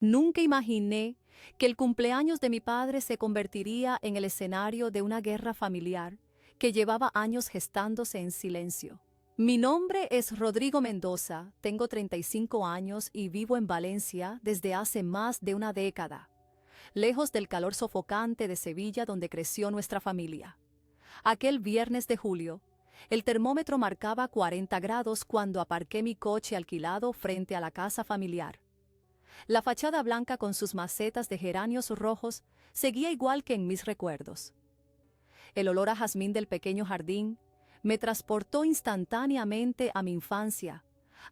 Nunca imaginé que el cumpleaños de mi padre se convertiría en el escenario de una guerra familiar que llevaba años gestándose en silencio. Mi nombre es Rodrigo Mendoza, tengo 35 años y vivo en Valencia desde hace más de una década, lejos del calor sofocante de Sevilla donde creció nuestra familia. Aquel viernes de julio, el termómetro marcaba 40 grados cuando aparqué mi coche alquilado frente a la casa familiar. La fachada blanca con sus macetas de geranios rojos seguía igual que en mis recuerdos. El olor a jazmín del pequeño jardín me transportó instantáneamente a mi infancia,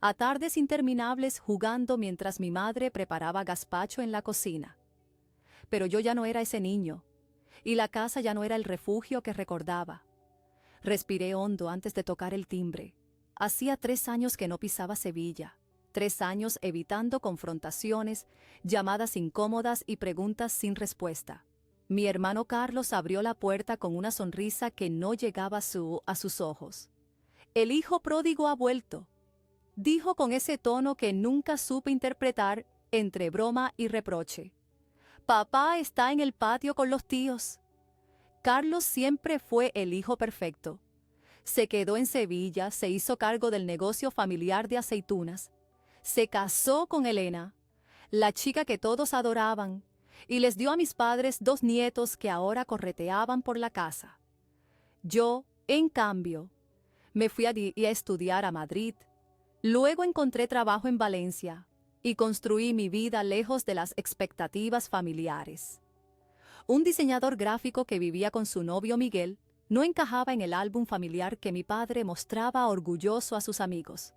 a tardes interminables jugando mientras mi madre preparaba gazpacho en la cocina. Pero yo ya no era ese niño, y la casa ya no era el refugio que recordaba. Respiré hondo antes de tocar el timbre. Hacía 3 años que no pisaba Sevilla. 3 años evitando confrontaciones, llamadas incómodas y preguntas sin respuesta. Mi hermano Carlos abrió la puerta con una sonrisa que no llegaba a sus ojos. «El hijo pródigo ha vuelto», dijo con ese tono que nunca supe interpretar entre broma y reproche. «Papá está en el patio con los tíos». Carlos siempre fue el hijo perfecto. Se quedó en Sevilla, se hizo cargo del negocio familiar de aceitunas. Se casó con Elena, la chica que todos adoraban, y les dio a mis padres 2 nietos que ahora correteaban por la casa. Yo, en cambio, me fui a estudiar a Madrid. Luego encontré trabajo en Valencia y construí mi vida lejos de las expectativas familiares. Un diseñador gráfico que vivía con su novio Miguel no encajaba en el álbum familiar que mi padre mostraba orgulloso a sus amigos.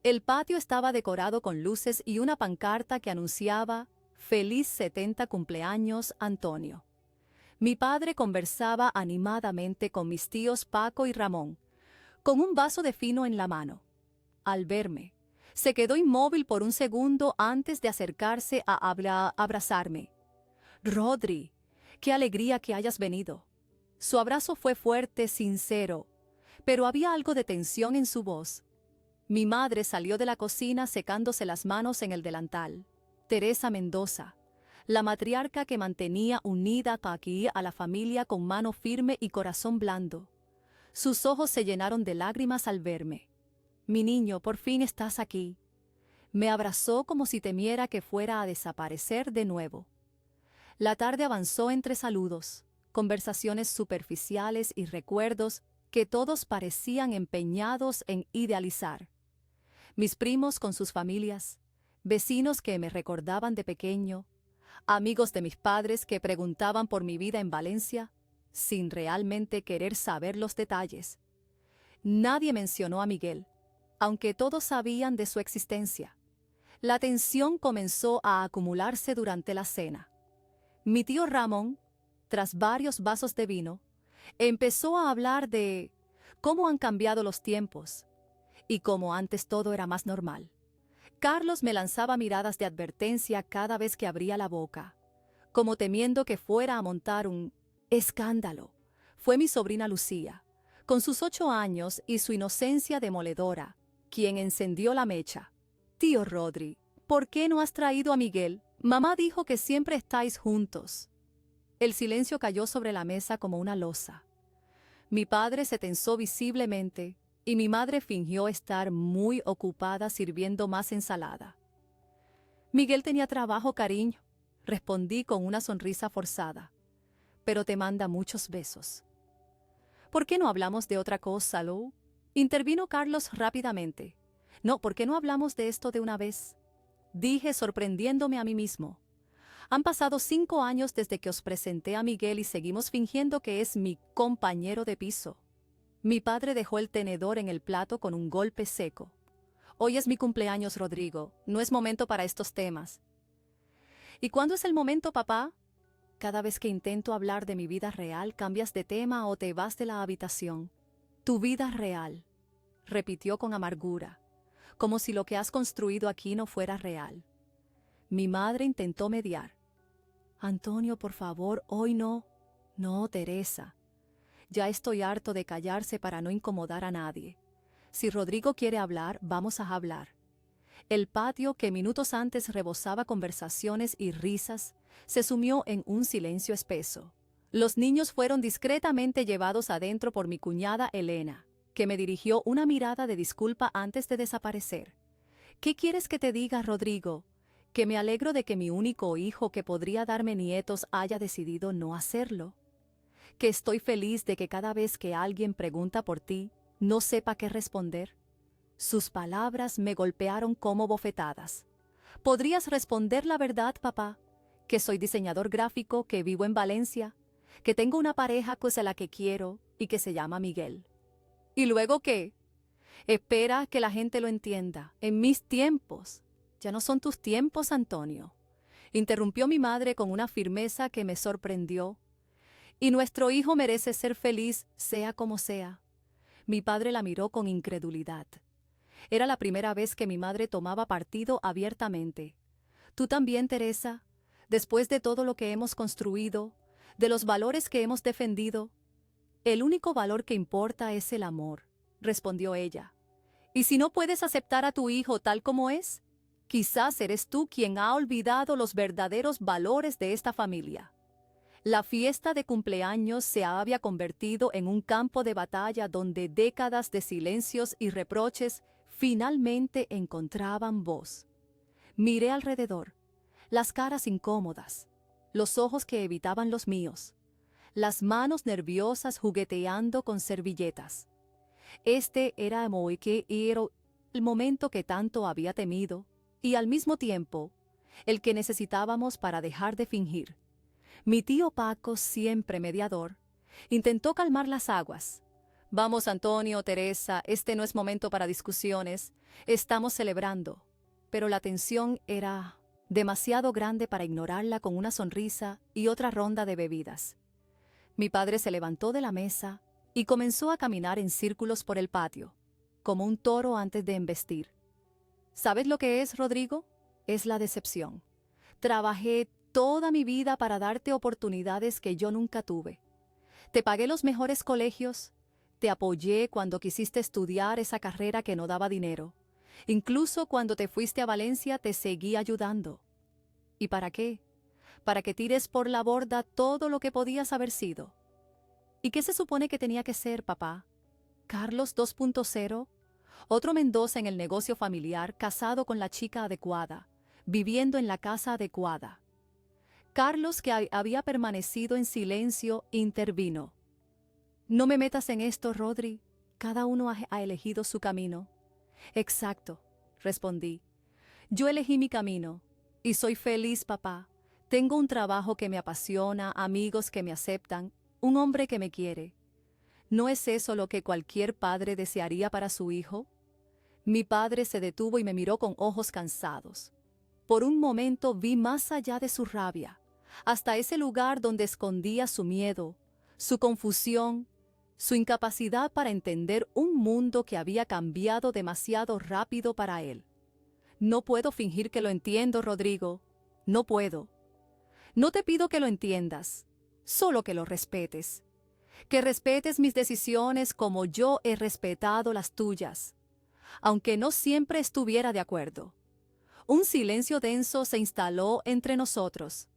El patio estaba decorado con luces y una pancarta que anunciaba «Feliz 70 cumpleaños, Antonio». Mi padre conversaba animadamente con mis tíos Paco y Ramón, con un vaso de fino en la mano. Al verme, se quedó inmóvil por un segundo antes de acercarse a abrazarme. «Rodri, qué alegría que hayas venido». Su abrazo fue fuerte, sincero, pero había algo de tensión en su voz. Mi madre salió de la cocina secándose las manos en el delantal. Teresa Mendoza, la matriarca que mantenía unida aquí a la familia con mano firme y corazón blando. Sus ojos se llenaron de lágrimas al verme. «Mi niño, por fin estás aquí». Me abrazó como si temiera que fuera a desaparecer de nuevo. La tarde avanzó entre saludos, conversaciones superficiales y recuerdos que todos parecían empeñados en idealizar. Mis primos con sus familias, vecinos que me recordaban de pequeño, amigos de mis padres que preguntaban por mi vida en Valencia, sin realmente querer saber los detalles. Nadie mencionó a Miguel, aunque todos sabían de su existencia. La tensión comenzó a acumularse durante la cena. Mi tío Ramón, tras varios vasos de vino, empezó a hablar de cómo han cambiado los tiempos y cómo antes todo era más normal. Carlos me lanzaba miradas de advertencia cada vez que abría la boca, como temiendo que fuera a montar un escándalo. Fue mi sobrina Lucía, con sus 8 años y su inocencia demoledora, quien encendió la mecha. «Tío Rodri, ¿por qué no has traído a Miguel? Mamá dijo que siempre estáis juntos». El silencio cayó sobre la mesa como una losa. Mi padre se tensó visiblemente y mi madre fingió estar muy ocupada sirviendo más ensalada. «Miguel tenía trabajo, cariño», respondí con una sonrisa forzada. «Pero te manda muchos besos». «¿Por qué no hablamos de otra cosa, Lou?», intervino Carlos rápidamente. «No, ¿por qué no hablamos de esto de una vez?», dije sorprendiéndome a mí mismo. «Han pasado 5 años desde que os presenté a Miguel y seguimos fingiendo que es mi compañero de piso». Mi padre dejó el tenedor en el plato con un golpe seco. «Hoy es mi cumpleaños, Rodrigo. No es momento para estos temas». «¿Y cuándo es el momento, papá?». «Cada vez que intento hablar de mi vida real, cambias de tema o te vas de la habitación». «Tu vida real», repitió con amargura, como si lo que has construido aquí no fuera real. Mi madre intentó mediar. «Antonio, por favor, hoy no». «No, Teresa. Ya estoy harto de callarse para no incomodar a nadie. Si Rodrigo quiere hablar, vamos a hablar». El patio, que minutos antes rebosaba conversaciones y risas, se sumió en un silencio espeso. Los niños fueron discretamente llevados adentro por mi cuñada Elena, que me dirigió una mirada de disculpa antes de desaparecer. ¿Qué quieres que te diga, Rodrigo? Que me alegro de que mi único hijo que podría darme nietos haya decidido no hacerlo. Que estoy feliz de que cada vez que alguien pregunta por ti, no sepa qué responder. Sus palabras me golpearon como bofetadas. ¿Podrías responder la verdad, papá? Que soy diseñador gráfico, que vivo en Valencia, que tengo una pareja a la que quiero y que se llama Miguel. ¿Y luego qué? Espera que la gente lo entienda. En mis tiempos. Ya no son tus tiempos, Antonio. Interrumpió mi madre con una firmeza que me sorprendió. Y nuestro hijo merece ser feliz, sea como sea. Mi padre la miró con incredulidad. Era la primera vez que mi madre tomaba partido abiertamente. Tú también, Teresa, después de todo lo que hemos construido, de los valores que hemos defendido, el único valor que importa es el amor, respondió ella. Y si no puedes aceptar a tu hijo tal como es, quizás eres tú quien ha olvidado los verdaderos valores de esta familia. La fiesta de cumpleaños se había convertido en un campo de batalla donde décadas de silencios y reproches finalmente encontraban voz. Miré alrededor, las caras incómodas, los ojos que evitaban los míos, las manos nerviosas jugueteando con servilletas. Este era el momento que tanto había temido y al mismo tiempo el que necesitábamos para dejar de fingir. Mi tío Paco, siempre mediador, intentó calmar las aguas. Vamos, Antonio, Teresa, este no es momento para discusiones, estamos celebrando. Pero la tensión era demasiado grande para ignorarla con una sonrisa y otra ronda de bebidas. Mi padre se levantó de la mesa y comenzó a caminar en círculos por el patio, como un toro antes de embestir. ¿Sabes lo que es, Rodrigo? Es la decepción. Trabajé toda mi vida para darte oportunidades que yo nunca tuve. Te pagué los mejores colegios, te apoyé cuando quisiste estudiar esa carrera que no daba dinero. Incluso cuando te fuiste a Valencia te seguí ayudando. ¿Y para qué? Para que tires por la borda todo lo que podías haber sido. ¿Y qué se supone que tenía que ser, papá? ¿Carlos 2.0? Otro Mendoza en el negocio familiar, casado con la chica adecuada, viviendo en la casa adecuada. Carlos, que había permanecido en silencio, intervino. No me metas en esto, Rodri. Cada uno ha elegido su camino. Exacto, respondí. Yo elegí mi camino y soy feliz, papá. Tengo un trabajo que me apasiona, amigos que me aceptan, un hombre que me quiere. ¿No es eso lo que cualquier padre desearía para su hijo? Mi padre se detuvo y me miró con ojos cansados. Por un momento vi más allá de su rabia, hasta ese lugar donde escondía su miedo, su confusión, su incapacidad para entender un mundo que había cambiado demasiado rápido para él. No puedo fingir que lo entiendo, Rodrigo. No puedo. No te pido que lo entiendas, solo que lo respetes. Que respetes mis decisiones como yo he respetado las tuyas, aunque no siempre estuviera de acuerdo. Un silencio denso se instaló entre nosotros.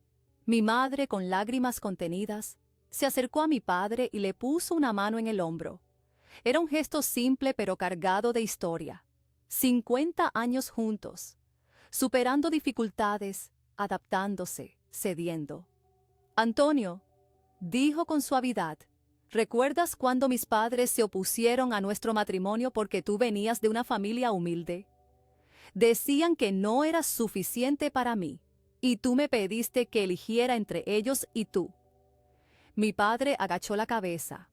Mi madre, con lágrimas contenidas, se acercó a mi padre y le puso una mano en el hombro. Era un gesto simple pero cargado de historia. 50 años juntos, superando dificultades, adaptándose, cediendo. Antonio, dijo con suavidad, ¿recuerdas cuando mis padres se opusieron a nuestro matrimonio porque tú venías de una familia humilde? Decían que no eras suficiente para mí, y tú me pediste que eligiera entre ellos y tú. Mi padre agachó la cabeza.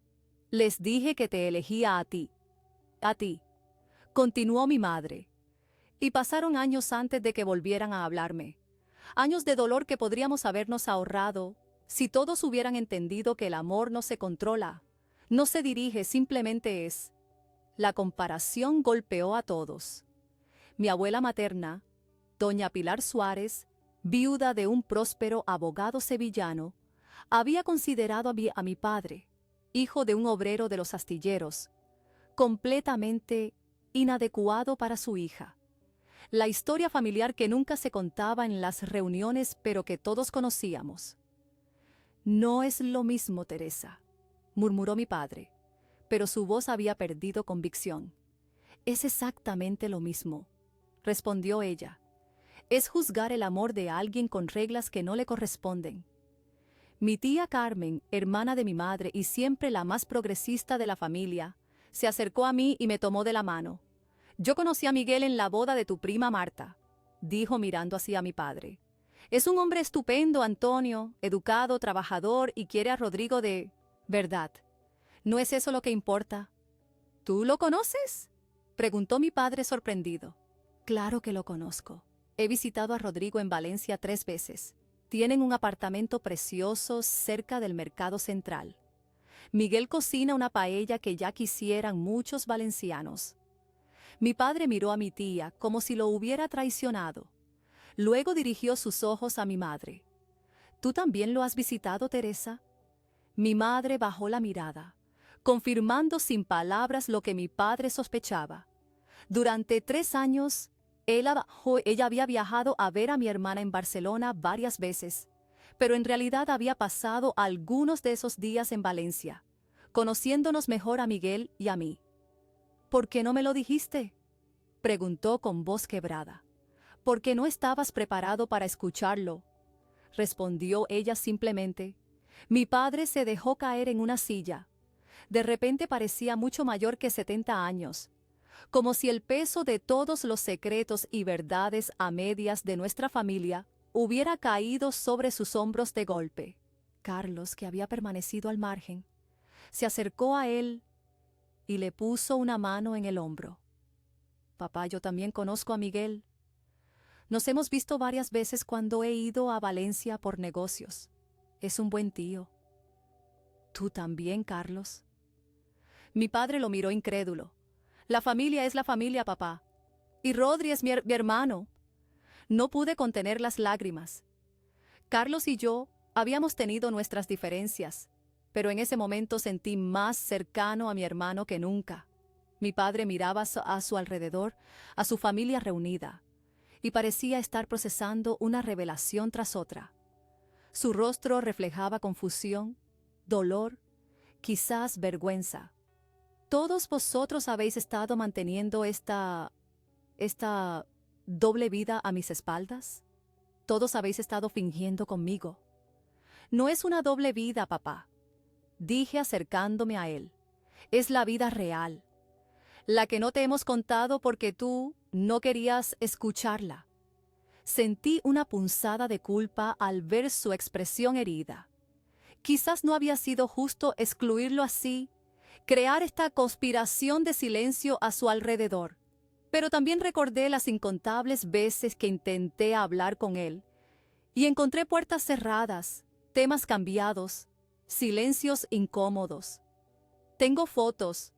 Les dije que te elegía a ti. A ti, continuó mi madre. Y pasaron años antes de que volvieran a hablarme. Años de dolor que podríamos habernos ahorrado si todos hubieran entendido que el amor no se controla, no se dirige, simplemente es. La comparación golpeó a todos. Mi abuela materna, doña Pilar Suárez, viuda de un próspero abogado sevillano, había considerado a mi padre, hijo de un obrero de los astilleros, completamente inadecuado para su hija. La historia familiar que nunca se contaba en las reuniones, pero que todos conocíamos. No es lo mismo, Teresa, murmuró mi padre, pero su voz había perdido convicción. Es exactamente lo mismo, respondió ella. Es juzgar el amor de alguien con reglas que no le corresponden. Mi tía Carmen, hermana de mi madre y siempre la más progresista de la familia, se acercó a mí y me tomó de la mano. Yo conocí a Miguel en la boda de tu prima Marta, dijo mirando hacia mi padre. Es un hombre estupendo, Antonio, educado, trabajador y quiere a Rodrigo de verdad. ¿No es eso lo que importa? ¿Tú lo conoces?, preguntó mi padre sorprendido. Claro que lo conozco. He visitado a Rodrigo en Valencia 3 veces. Tienen un apartamento precioso cerca del mercado central. Miguel cocina una paella que ya quisieran muchos valencianos. Mi padre miró a mi tía como si lo hubiera traicionado. Luego dirigió sus ojos a mi madre. ¿Tú también lo has visitado, Teresa? Mi madre bajó la mirada, confirmando sin palabras lo que mi padre sospechaba. Durante 3 años, ella había viajado a ver a mi hermana en Barcelona varias veces, pero en realidad había pasado algunos de esos días en Valencia, conociéndonos mejor a Miguel y a mí. ¿Por qué no me lo dijiste?, preguntó con voz quebrada. «Porque no estabas preparado para escucharlo», respondió ella simplemente. Mi padre se dejó caer en una silla. De repente parecía mucho mayor que 70 años, como si el peso de todos los secretos y verdades a medias de nuestra familia hubiera caído sobre sus hombros de golpe. Carlos, que había permanecido al margen, se acercó a él y le puso una mano en el hombro. «Papá, yo también conozco a Miguel. Nos hemos visto varias veces cuando he ido a Valencia por negocios. Es un buen tío». «¿Tú también, Carlos?». Mi padre lo miró incrédulo. «La familia es la familia, papá. Y Rodri es mi hermano». No pude contener las lágrimas. Carlos y yo habíamos tenido nuestras diferencias, pero en ese momento sentí más cercano a mi hermano que nunca. Mi padre miraba a su alrededor, a su familia reunida, y parecía estar procesando una revelación tras otra. Su rostro reflejaba confusión, dolor, quizás vergüenza. ¿Todos vosotros habéis estado manteniendo esta doble vida a mis espaldas? Todos habéis estado fingiendo conmigo. No es una doble vida, papá, dije acercándome a él. Es la vida real, la que no te hemos contado porque tú no querías escucharla. Sentí una punzada de culpa al ver su expresión herida. Quizás no había sido justo excluirlo así, crear esta conspiración de silencio a su alrededor. Pero también recordé las incontables veces que intenté hablar con él y encontré puertas cerradas, temas cambiados, silencios incómodos. «Tengo fotos»,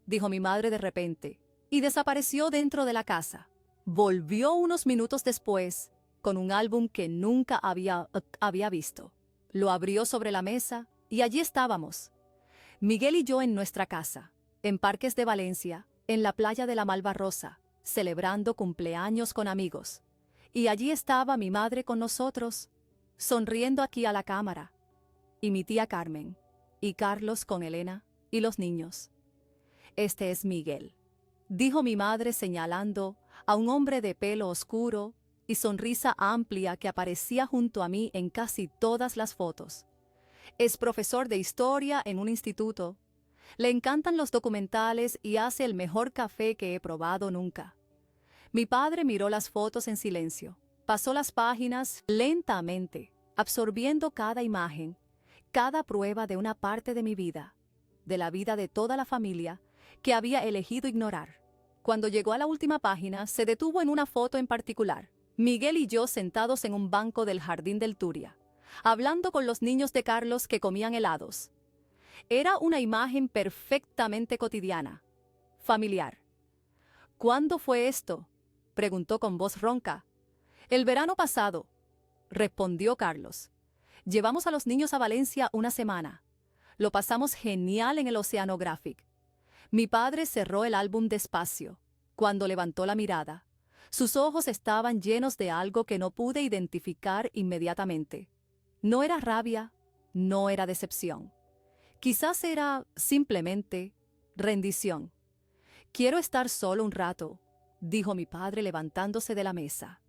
dijo mi madre de repente, y desapareció dentro de la casa. Volvió unos minutos después con un álbum que nunca había visto. Lo abrió sobre la mesa y allí estábamos, Miguel y yo en nuestra casa, en Parques de Valencia, en la playa de la Malvarrosa, celebrando cumpleaños con amigos. Y allí estaba mi madre con nosotros, sonriendo aquí a la cámara, y mi tía Carmen, y Carlos con Elena y los niños. «Este es Miguel», dijo mi madre señalando a un hombre de pelo oscuro y sonrisa amplia que aparecía junto a mí en casi todas las fotos. «Es profesor de historia en un instituto. Le encantan los documentales y hace el mejor café que he probado nunca». Mi padre miró las fotos en silencio. Pasó las páginas lentamente, absorbiendo cada imagen, cada prueba de una parte de mi vida, de la vida de toda la familia que había elegido ignorar. Cuando llegó a la última página, se detuvo en una foto en particular. Miguel y yo sentados en un banco del jardín del Turia, hablando con los niños de Carlos que comían helados. Era una imagen perfectamente cotidiana, familiar. «¿Cuándo fue esto?», preguntó con voz ronca. «El verano pasado», respondió Carlos. «Llevamos a los niños a Valencia una semana. Lo pasamos genial en el Oceanographic». Mi padre cerró el álbum despacio. Cuando levantó la mirada, Sus ojos estaban llenos de algo que no pude identificar inmediatamente. No era rabia, no era decepción. Quizás era simplemente rendición. «Quiero estar solo un rato», dijo mi padre levantándose de la mesa.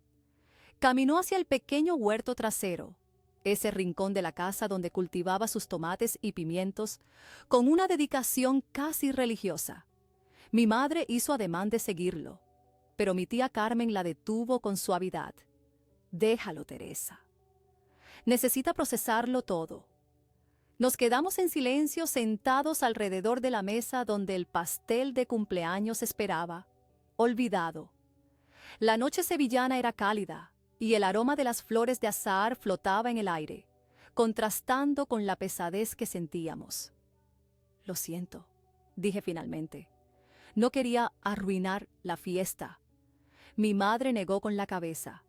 Caminó hacia el pequeño huerto trasero, ese rincón de la casa donde cultivaba sus tomates y pimientos, con una dedicación casi religiosa. Mi madre hizo ademán de seguirlo, pero mi tía Carmen la detuvo con suavidad. «Déjalo, Teresa. Necesita procesarlo todo». Nos quedamos en silencio sentados alrededor de la mesa donde el pastel de cumpleaños esperaba, olvidado. La noche sevillana era cálida y el aroma de las flores de azahar flotaba en el aire, contrastando con la pesadez que sentíamos. «Lo siento», dije finalmente. No quería arruinar la fiesta. Mi madre negó con la cabeza.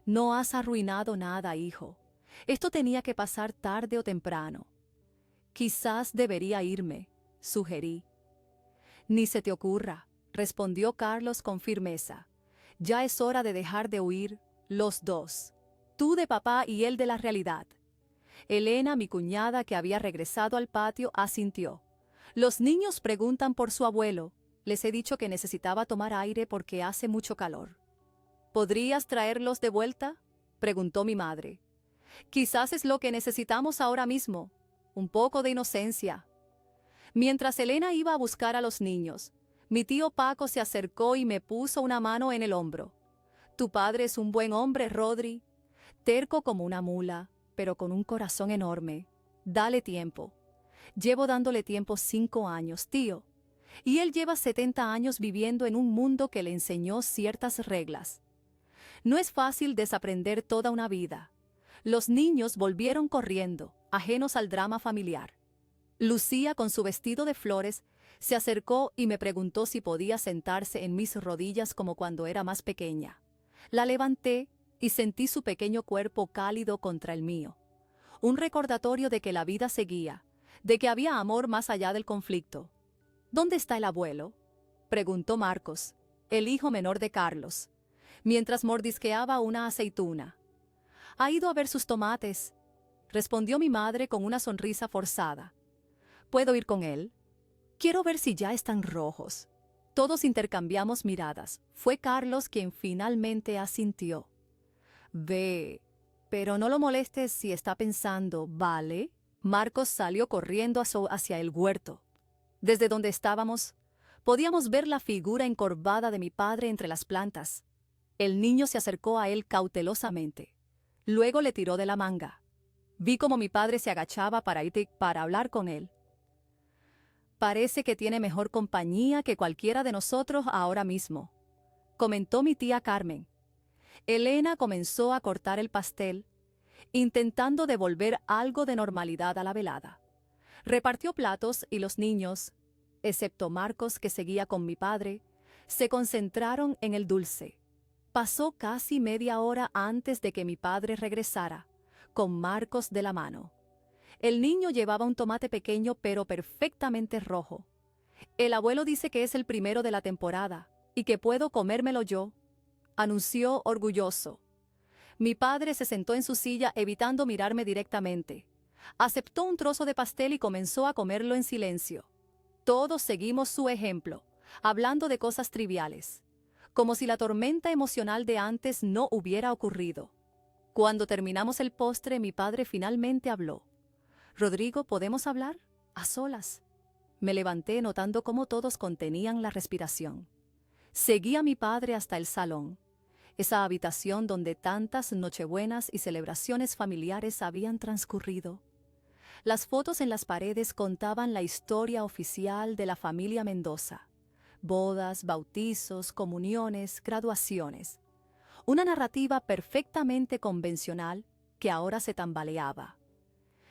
«No has arruinado nada, hijo. Esto tenía que pasar tarde o temprano». «Quizás debería irme», sugerí. «Ni se te ocurra», respondió Carlos con firmeza. «Ya es hora de dejar de huir, los dos. Tú de papá y él de la realidad». Elena, mi cuñada, que había regresado al patio, asintió. «Los niños preguntan por su abuelo. Les he dicho que necesitaba tomar aire porque hace mucho calor». «¿Podrías traerlos de vuelta?», preguntó mi madre. «Quizás es lo que necesitamos ahora mismo. Un poco de inocencia». Mientras Elena iba a buscar a los niños, mi tío Paco se acercó y me puso una mano en el hombro. «Tu padre es un buen hombre, Rodri. Terco como una mula, pero con un corazón enorme. Dale tiempo». «Llevo dándole tiempo 5 años, tío. Y él lleva 70 años viviendo en un mundo que le enseñó ciertas reglas. No es fácil desaprender toda una vida». Los niños volvieron corriendo, ajenos al drama familiar. Lucía, con su vestido de flores, se acercó y me preguntó si podía sentarse en mis rodillas como cuando era más pequeña. La levanté y sentí su pequeño cuerpo cálido contra el mío. Un recordatorio de que la vida seguía, de que había amor más allá del conflicto. «¿Dónde está el abuelo?», preguntó Marcos, el hijo menor de Carlos, mientras mordisqueaba una aceituna. «Ha ido a ver sus tomates», respondió mi madre con una sonrisa forzada. «¿Puedo ir con él? Quiero ver si ya están rojos». Todos intercambiamos miradas. Fue Carlos quien finalmente asintió. «Ve, pero no lo molestes si está pensando, ¿vale?». Marcos salió corriendo hacia el huerto. Desde donde estábamos, podíamos ver la figura encorvada de mi padre entre las plantas. El niño se acercó a él cautelosamente. Luego le tiró de la manga. Vi cómo mi padre se agachaba para hablar con él. «Parece que tiene mejor compañía que cualquiera de nosotros ahora mismo», comentó mi tía Carmen. Elena comenzó a cortar el pastel, intentando devolver algo de normalidad a la velada. Repartió platos y los niños, excepto Marcos, que seguía con mi padre, se concentraron en el dulce. Pasó casi media hora antes de que mi padre regresara, con Marcos de la mano. El niño llevaba un tomate pequeño pero perfectamente rojo. «El abuelo dice que es el primero de la temporada y que puedo comérmelo yo», anunció orgulloso. Mi padre se sentó en su silla evitando mirarme directamente. Aceptó un trozo de pastel y comenzó a comerlo en silencio. Todos seguimos su ejemplo, hablando de cosas triviales, como si la tormenta emocional de antes no hubiera ocurrido. Cuando terminamos el postre, mi padre finalmente habló. «Rodrigo, ¿podemos hablar? A solas». Me levanté notando cómo todos contenían la respiración. Seguí a mi padre hasta el salón, esa habitación donde tantas nochebuenas y celebraciones familiares habían transcurrido. Las fotos en las paredes contaban la historia oficial de la familia Mendoza. Bodas, bautizos, comuniones, graduaciones. Una narrativa perfectamente convencional que ahora se tambaleaba.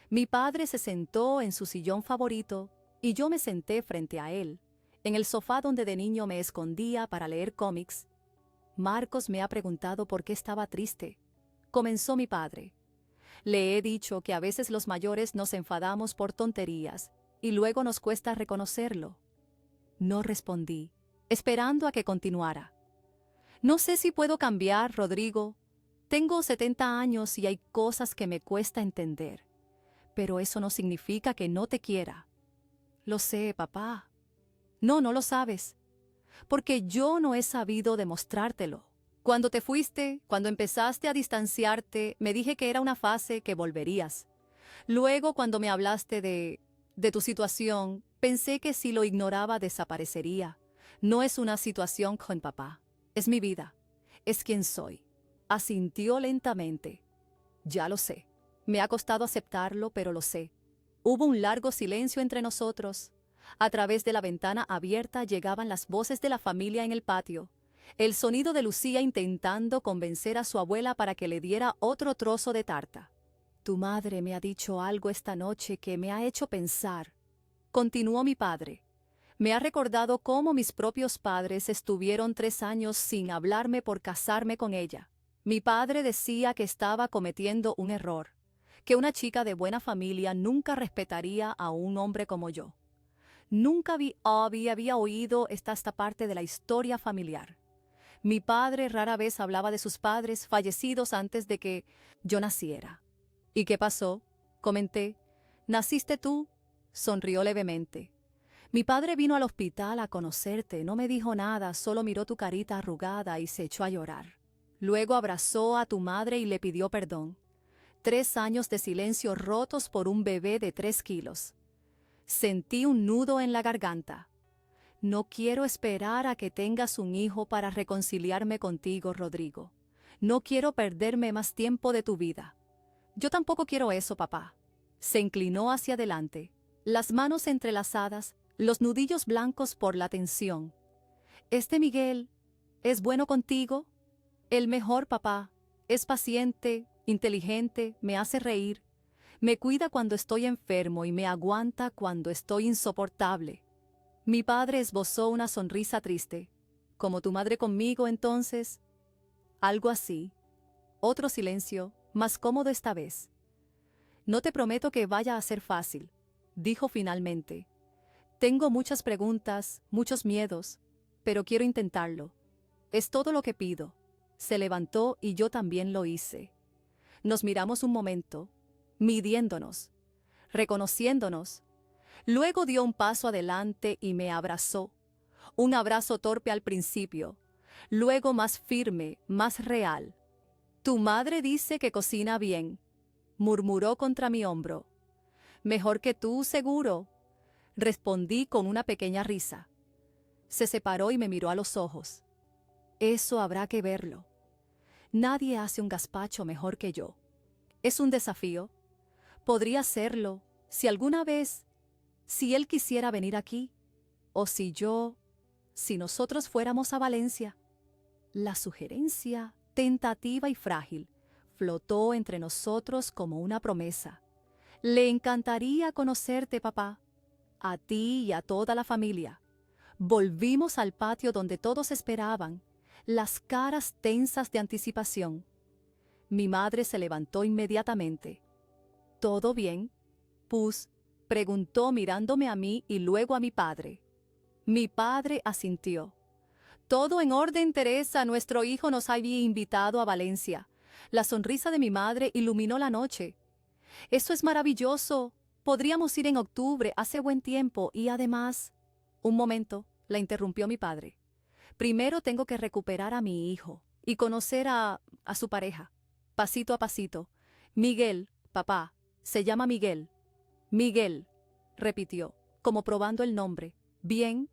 Mi padre se sentó en su sillón favorito y yo me senté frente a él, en el sofá donde de niño me escondía para leer cómics. «Marcos me ha preguntado por qué estaba triste», comenzó mi padre. «Le he dicho que a veces los mayores nos enfadamos por tonterías y luego nos cuesta reconocerlo». No respondí, esperando a que continuara. No sé si puedo cambiar, Rodrigo. Tengo 70 años y hay cosas que me cuesta entender. Pero eso no significa que no te quiera. Lo sé, papá. No, no lo sabes. Porque yo no he sabido demostrártelo. Cuando te fuiste, cuando empezaste a distanciarte, me dije que era una fase que volverías. Luego, cuando me hablaste de tu situación, pensé que si lo ignoraba desaparecería. No es una situación con papá. Es mi vida. Es quien soy. Asintió lentamente. Ya lo sé. Me ha costado aceptarlo, pero lo sé. Hubo un largo silencio entre nosotros. A través de la ventana abierta llegaban las voces de la familia en el patio. El sonido de Lucía intentando convencer a su abuela para que le diera otro trozo de tarta. Tu madre me ha dicho algo esta noche que me ha hecho pensar. Continuó mi padre. Me ha recordado cómo mis propios padres estuvieron 3 años sin hablarme por casarme con ella. Mi padre decía que estaba cometiendo un error, que una chica de buena familia nunca respetaría a un hombre como yo. Nunca había oído esta parte de la historia familiar. Mi padre rara vez hablaba de sus padres fallecidos antes de que yo naciera. ¿Y qué pasó? Comenté. ¿Naciste tú? Sonrió levemente. Mi padre vino al hospital a conocerte, no me dijo nada, solo miró tu carita arrugada y se echó a llorar. Luego abrazó a tu madre y le pidió perdón. 3 años de silencio rotos por un bebé de 3 kilos. Sentí un nudo en la garganta. No quiero esperar a que tengas un hijo para reconciliarme contigo, Rodrigo. No quiero perderme más tiempo de tu vida. Yo tampoco quiero eso, papá. Se inclinó hacia adelante, las manos entrelazadas, los nudillos blancos por la tensión. Miguel es bueno contigo. El mejor, papá. Es paciente, inteligente, me hace reír. Me cuida cuando estoy enfermo y me aguanta cuando estoy insoportable. Mi padre esbozó una sonrisa triste. ¿Como tu madre conmigo, entonces? Algo así. Otro silencio, más cómodo esta vez. No te prometo que vaya a ser fácil, dijo finalmente. Tengo muchas preguntas, muchos miedos, pero quiero intentarlo. Es todo lo que pido. Se levantó y yo también lo hice. Nos miramos un momento, midiéndonos, reconociéndonos. Luego dio un paso adelante y me abrazó. Un abrazo torpe al principio, luego más firme, más real. Tu madre dice que cocina bien, murmuró contra mi hombro. Mejor que tú, seguro, respondí con una pequeña risa. Se separó y me miró a los ojos. Eso habrá que verlo. Nadie hace un gazpacho mejor que yo. Es un desafío. Podría hacerlo si alguna vez, si él quisiera venir aquí, o si nosotros fuéramos a Valencia. La sugerencia, tentativa y frágil, flotó entre nosotros como una promesa. Le encantaría conocerte, papá, a ti y a toda la familia. Volvimos al patio donde todos esperaban, las caras tensas de anticipación. Mi madre se levantó inmediatamente. ¿Todo bien? Pus, preguntó mirándome a mí y luego a mi padre. Mi padre asintió. Todo en orden, Teresa. Nuestro hijo nos había invitado a Valencia. La sonrisa de mi madre iluminó la noche. Eso es maravilloso. Podríamos ir en octubre, hace buen tiempo y además... Un momento, la interrumpió mi padre. Primero tengo que recuperar a mi hijo y conocer a su pareja, pasito a pasito. Miguel, papá, se llama Miguel. Miguel, repitió, como probando el nombre. Bien.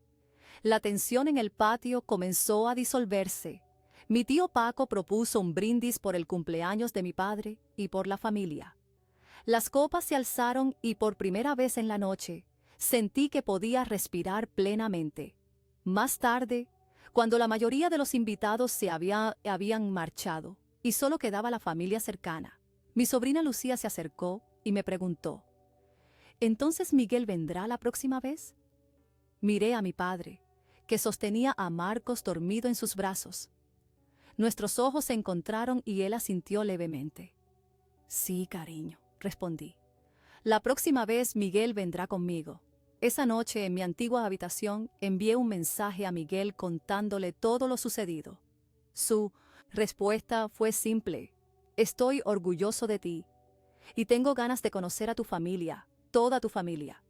La tensión en el patio comenzó a disolverse. Mi tío Paco propuso un brindis por el cumpleaños de mi padre y por la familia. Las copas se alzaron y por primera vez en la noche sentí que podía respirar plenamente. Más tarde, cuando la mayoría de los invitados habían marchado y solo quedaba la familia cercana, mi sobrina Lucía se acercó y me preguntó, ¿entonces Miguel vendrá la próxima vez? Miré a mi padre, que sostenía a Marcos dormido en sus brazos. Nuestros ojos se encontraron y él asintió levemente. Sí, cariño, respondí. La próxima vez Miguel vendrá conmigo. Esa noche, en mi antigua habitación, envié un mensaje a Miguel contándole todo lo sucedido. Su respuesta fue simple: estoy orgulloso de ti y tengo ganas de conocer a tu familia, toda tu familia.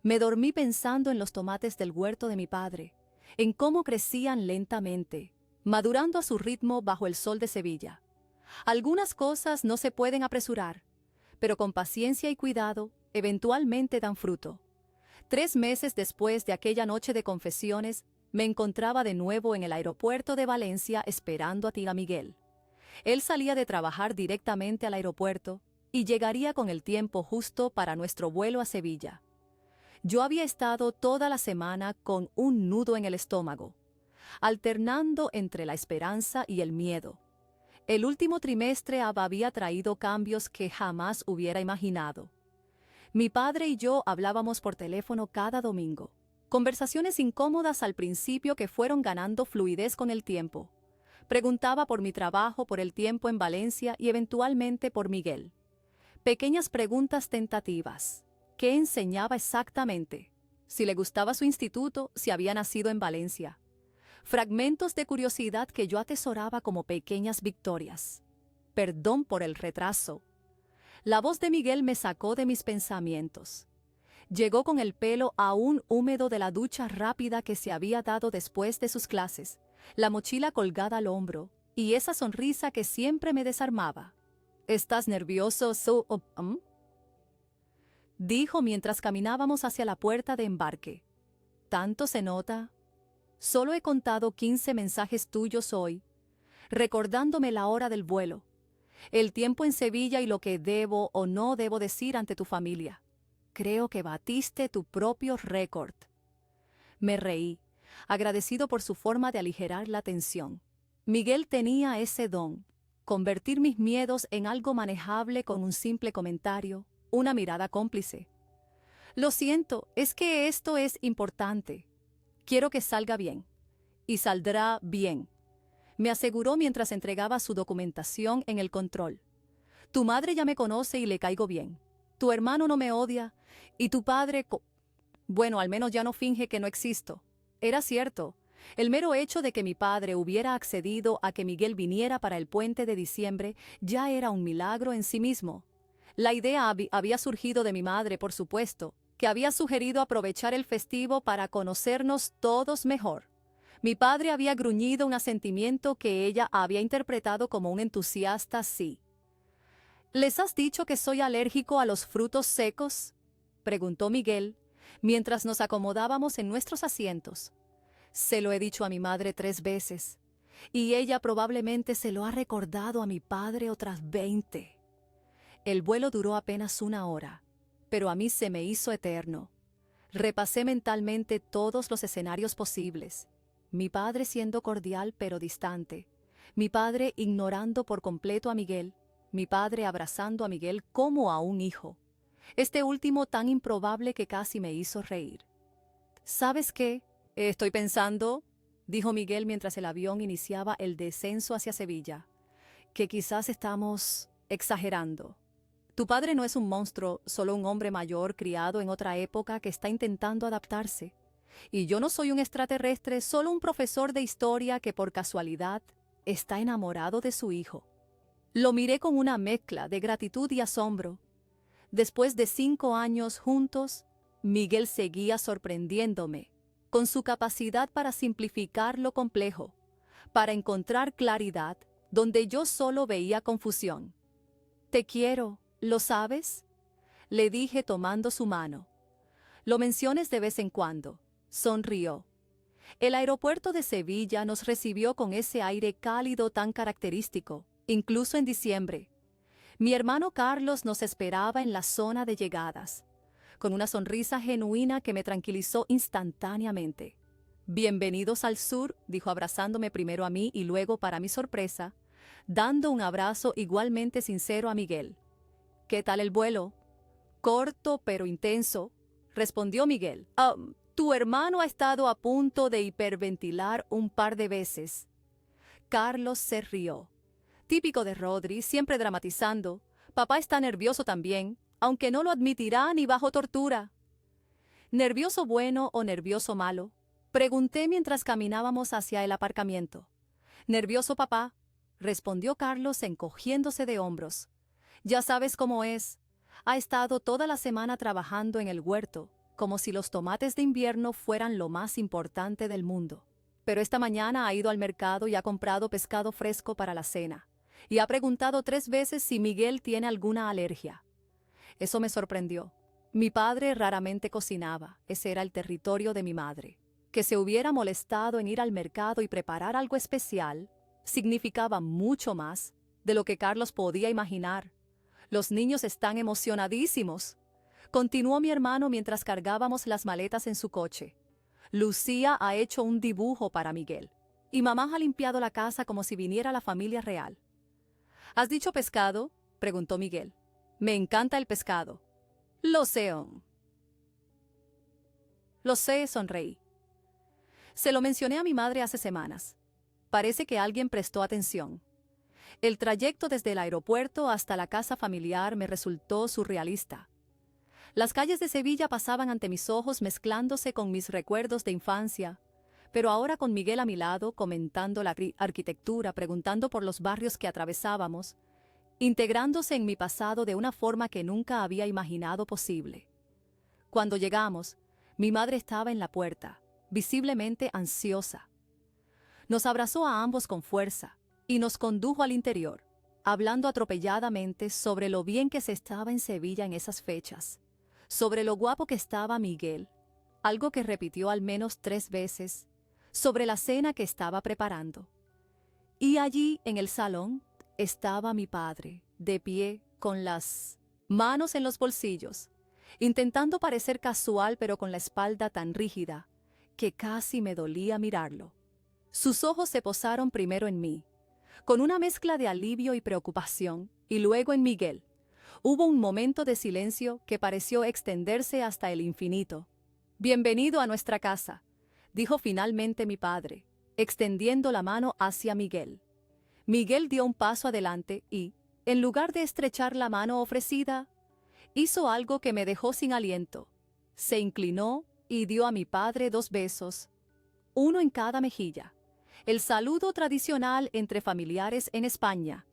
Me dormí pensando en los tomates del huerto de mi padre, en cómo crecían lentamente, madurando a su ritmo bajo el sol de Sevilla. Algunas cosas no se pueden apresurar, pero con paciencia y cuidado, eventualmente dan fruto. 3 meses después de aquella noche de confesiones, me encontraba de nuevo en el aeropuerto de Valencia esperando a tía Miguel. Él salía de trabajar directamente al aeropuerto y llegaría con el tiempo justo para nuestro vuelo a Sevilla. Yo había estado toda la semana con un nudo en el estómago, alternando entre la esperanza y el miedo. El último trimestre había traído cambios que jamás hubiera imaginado. Mi padre y yo hablábamos por teléfono cada domingo. Conversaciones incómodas al principio que fueron ganando fluidez con el tiempo. Preguntaba por mi trabajo, por el tiempo en Valencia y eventualmente por Miguel. Pequeñas preguntas tentativas. ¿Qué enseñaba exactamente? Si le gustaba su instituto, si había nacido en Valencia. Fragmentos de curiosidad que yo atesoraba como pequeñas victorias. Perdón por el retraso. La voz de Miguel me sacó de mis pensamientos. Llegó con el pelo aún húmedo de la ducha rápida que se había dado después de sus clases, la mochila colgada al hombro y esa sonrisa que siempre me desarmaba. ¿Estás nervioso, dijo mientras caminábamos hacia la puerta de embarque. ¿Tanto se nota? Solo he contado 15 mensajes tuyos hoy, recordándome la hora del vuelo, el tiempo en Sevilla y lo que debo o no debo decir ante tu familia. Creo que batiste tu propio récord. Me reí, agradecido por su forma de aligerar la tensión. Miguel tenía ese don, convertir mis miedos en algo manejable con un simple comentario, una mirada cómplice. Lo siento, es que esto es importante. Quiero que salga bien. Y saldrá bien, me aseguró mientras entregaba su documentación en el control. Tu madre ya me conoce y le caigo bien. Tu hermano no me odia y tu padre, bueno, al menos ya no finge que no existo. Era cierto. El mero hecho de que mi padre hubiera accedido a que Miguel viniera para el puente de diciembre ya era un milagro en sí mismo. La idea había surgido de mi madre, por supuesto, que había sugerido aprovechar el festivo para conocernos todos mejor. Mi padre había gruñido un asentimiento que ella había interpretado como un entusiasta sí. ¿Les has dicho que soy alérgico a los frutos secos?, preguntó Miguel, mientras nos acomodábamos en nuestros asientos. Se lo he dicho a mi madre 3 veces, y ella probablemente se lo ha recordado a mi padre otras 20. El vuelo duró apenas 1 hora, pero a mí se me hizo eterno. Repasé mentalmente todos los escenarios posibles. Mi padre siendo cordial pero distante. Mi padre ignorando por completo a Miguel. Mi padre abrazando a Miguel como a un hijo. Este último tan improbable que casi me hizo reír. ¿Sabes qué? Estoy pensando, dijo Miguel mientras el avión iniciaba el descenso hacia Sevilla, que quizás estamos exagerando. Tu padre no es un monstruo, solo un hombre mayor criado en otra época que está intentando adaptarse. Y yo no soy un extraterrestre, solo un profesor de historia que por casualidad está enamorado de su hijo. Lo miré con una mezcla de gratitud y asombro. Después de 5 años juntos, Miguel seguía sorprendiéndome con su capacidad para simplificar lo complejo, para encontrar claridad donde yo solo veía confusión. Te quiero, ¿lo sabes?, le dije tomando su mano. Lo menciones de vez en cuando. Sonrió. El aeropuerto de Sevilla nos recibió con ese aire cálido tan característico, incluso en diciembre. Mi hermano Carlos nos esperaba en la zona de llegadas, con una sonrisa genuina que me tranquilizó instantáneamente. Bienvenidos al sur, dijo abrazándome primero a mí y luego, para mi sorpresa, dando un abrazo igualmente sincero a Miguel. ¿Qué tal el vuelo? Corto pero intenso, respondió Miguel. Tu hermano ha estado a punto de hiperventilar un par de veces. Carlos se rió. Típico de Rodri, siempre dramatizando. Papá está nervioso también, aunque no lo admitirá ni bajo tortura. ¿Nervioso bueno o nervioso malo?, pregunté mientras caminábamos hacia el aparcamiento. Nervioso, papá, respondió Carlos encogiéndose de hombros. Ya sabes cómo es. Ha estado toda la semana trabajando en el huerto, como si los tomates de invierno fueran lo más importante del mundo. Pero esta mañana ha ido al mercado y ha comprado pescado fresco para la cena. Y ha preguntado 3 veces si Miguel tiene alguna alergia. Eso me sorprendió. Mi padre raramente cocinaba, ese era el territorio de mi madre. Que se hubiera molestado en ir al mercado y preparar algo especial significaba mucho más de lo que Carlos podía imaginar. Los niños están emocionadísimos, continuó mi hermano mientras cargábamos las maletas en su coche. Lucía ha hecho un dibujo para Miguel y mamá ha limpiado la casa como si viniera la familia real. ¿Has dicho pescado?, preguntó Miguel. Me encanta el pescado. Lo sé, sonreí. Se lo mencioné a mi madre hace semanas. Parece que alguien prestó atención. El trayecto desde el aeropuerto hasta la casa familiar me resultó surrealista. Las calles de Sevilla pasaban ante mis ojos mezclándose con mis recuerdos de infancia, pero ahora con Miguel a mi lado, comentando la arquitectura, preguntando por los barrios que atravesábamos, integrándose en mi pasado de una forma que nunca había imaginado posible. Cuando llegamos, mi madre estaba en la puerta, visiblemente ansiosa. Nos abrazó a ambos con fuerza y nos condujo al interior, hablando atropelladamente sobre lo bien que se estaba en Sevilla en esas fechas, sobre lo guapo que estaba Miguel, algo que repitió al menos 3 veces, sobre la cena que estaba preparando. Y allí, en el salón, estaba mi padre, de pie, con las manos en los bolsillos, intentando parecer casual pero con la espalda tan rígida que casi me dolía mirarlo. Sus ojos se posaron primero en mí, con una mezcla de alivio y preocupación, y luego en Miguel. Hubo un momento de silencio que pareció extenderse hasta el infinito. «Bienvenido a nuestra casa», dijo finalmente mi padre, extendiendo la mano hacia Miguel. Miguel dio un paso adelante y, en lugar de estrechar la mano ofrecida, hizo algo que me dejó sin aliento. Se inclinó y dio a mi padre 2 besos, uno en cada mejilla. El saludo tradicional entre familiares en España.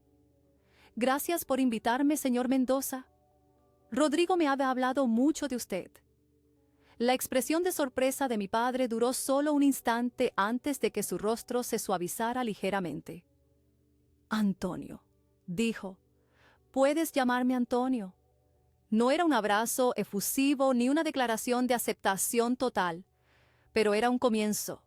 Gracias por invitarme, señor Mendoza. Rodrigo me había hablado mucho de usted. La expresión de sorpresa de mi padre duró solo un instante antes de que su rostro se suavizara ligeramente. Antonio, dijo. Puedes llamarme Antonio. No era un abrazo efusivo ni una declaración de aceptación total, pero era un comienzo.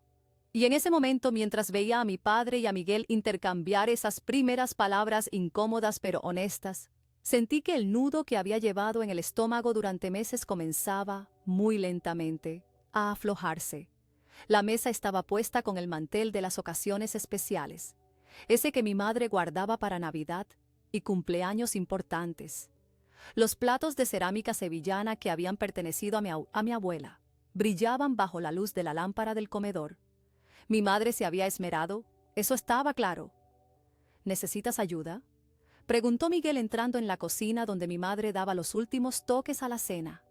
Y en ese momento, mientras veía a mi padre y a Miguel intercambiar esas primeras palabras incómodas pero honestas, sentí que el nudo que había llevado en el estómago durante meses comenzaba, muy lentamente, a aflojarse. La mesa estaba puesta con el mantel de las ocasiones especiales, ese que mi madre guardaba para Navidad y cumpleaños importantes. Los platos de cerámica sevillana que habían pertenecido a mi abuela brillaban bajo la luz de la lámpara del comedor. Mi madre se había esmerado, eso estaba claro. ¿Necesitas ayuda?, preguntó Miguel entrando en la cocina donde mi madre daba los últimos toques a la cena.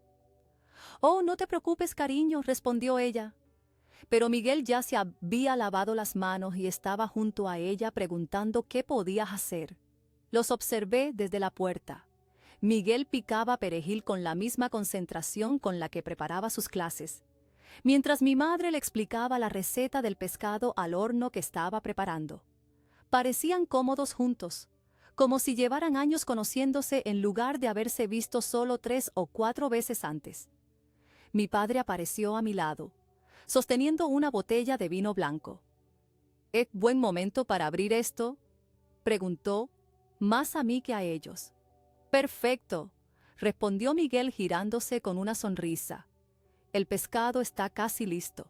Oh, no te preocupes, cariño, respondió ella. Pero Miguel ya se había lavado las manos y estaba junto a ella preguntando qué podía hacer. Los observé desde la puerta. Miguel picaba perejil con la misma concentración con la que preparaba sus clases, mientras mi madre le explicaba la receta del pescado al horno que estaba preparando. Parecían cómodos juntos, como si llevaran años conociéndose en lugar de haberse visto solo 3 o 4 veces antes. Mi padre apareció a mi lado, sosteniendo una botella de vino blanco. ¿Es buen momento para abrir esto?, preguntó, más a mí que a ellos. Perfecto, respondió Miguel girándose con una sonrisa. El pescado está casi listo.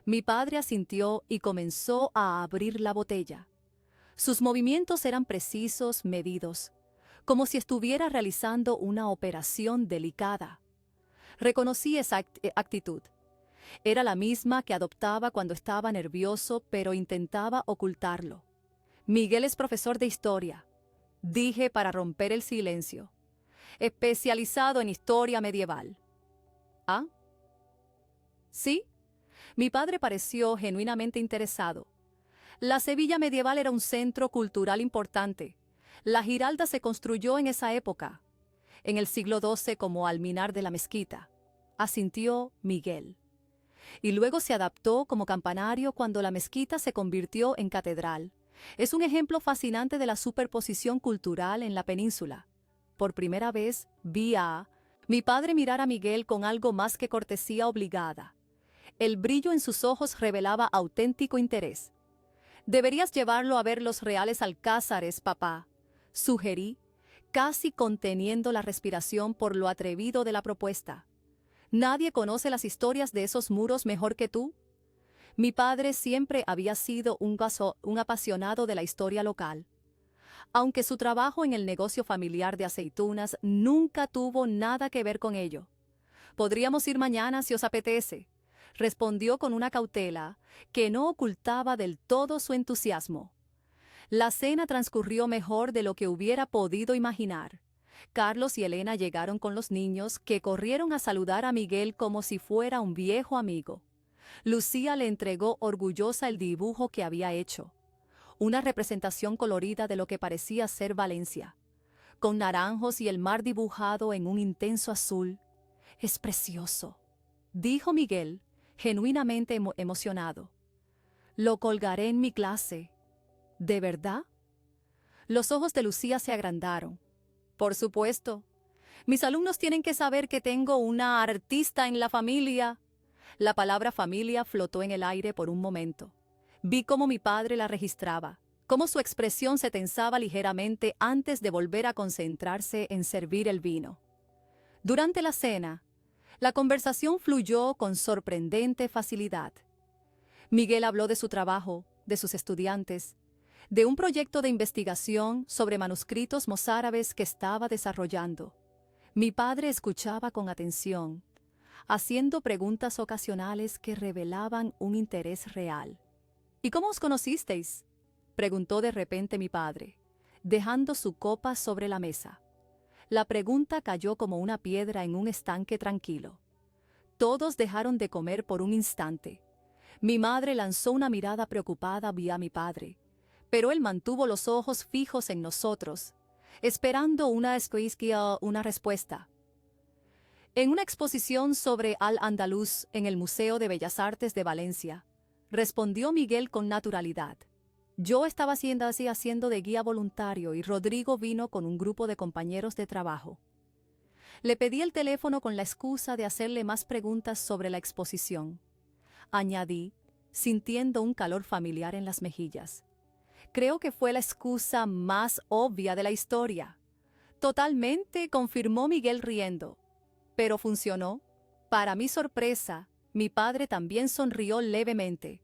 Mi padre asintió y comenzó a abrir la botella. Sus movimientos eran precisos, medidos, como si estuviera realizando una operación delicada. Reconocí esa actitud. Era la misma que adoptaba cuando estaba nervioso, pero intentaba ocultarlo. Miguel es profesor de historia, dije para romper el silencio. Especializado en historia medieval. ¿Ah? ¿Sí? Mi padre pareció genuinamente interesado. La Sevilla medieval era un centro cultural importante. La Giralda se construyó en esa época, en el siglo XII como alminar de la mezquita, asintió Miguel. Y luego se adaptó como campanario cuando la mezquita se convirtió en catedral. Es un ejemplo fascinante de la superposición cultural en la península. Por primera vez vi a mi padre mirar a Miguel con algo más que cortesía obligada. El brillo en sus ojos revelaba auténtico interés. «Deberías llevarlo a ver los reales alcázares, papá», sugerí, casi conteniendo la respiración por lo atrevido de la propuesta. «¿Nadie conoce las historias de esos muros mejor que tú?» Mi padre siempre había sido un apasionado de la historia local. Aunque su trabajo en el negocio familiar de aceitunas nunca tuvo nada que ver con ello. «Podríamos ir mañana si os apetece», respondió con una cautela que no ocultaba del todo su entusiasmo. La cena transcurrió mejor de lo que hubiera podido imaginar. Carlos y Elena llegaron con los niños, que corrieron a saludar a Miguel como si fuera un viejo amigo. Lucía le entregó orgullosa el dibujo que había hecho, una representación colorida de lo que parecía ser Valencia, con naranjos y el mar dibujado en un intenso azul. «Es precioso», dijo Miguel, genuinamente emocionado. «Lo colgaré en mi clase». «¿De verdad?». Los ojos de Lucía se agrandaron. «Por supuesto. Mis alumnos tienen que saber que tengo una artista en la familia». La palabra familia flotó en el aire por un momento. Vi cómo mi padre la registraba, cómo su expresión se tensaba ligeramente antes de volver a concentrarse en servir el vino. Durante la cena, la conversación fluyó con sorprendente facilidad. Miguel habló de su trabajo, de sus estudiantes, de un proyecto de investigación sobre manuscritos mozárabes que estaba desarrollando. Mi padre escuchaba con atención, haciendo preguntas ocasionales que revelaban un interés real. «¿Y cómo os conocisteis?», preguntó de repente mi padre, dejando su copa sobre la mesa. La pregunta cayó como una piedra en un estanque tranquilo. Todos dejaron de comer por un instante. Mi madre lanzó una mirada preocupada hacia mi padre, pero él mantuvo los ojos fijos en nosotros, esperando una respuesta. «En una exposición sobre Al-Andalus en el Museo de Bellas Artes de Valencia», respondió Miguel con naturalidad. «Yo estaba haciendo de guía voluntario y Rodrigo vino con un grupo de compañeros de trabajo. Le pedí el teléfono con la excusa de hacerle más preguntas sobre la exposición», añadí, sintiendo un calor familiar en las mejillas. «Creo que fue la excusa más obvia de la historia». «Totalmente», confirmó Miguel riendo. «Pero funcionó». Para mi sorpresa, mi padre también sonrió levemente.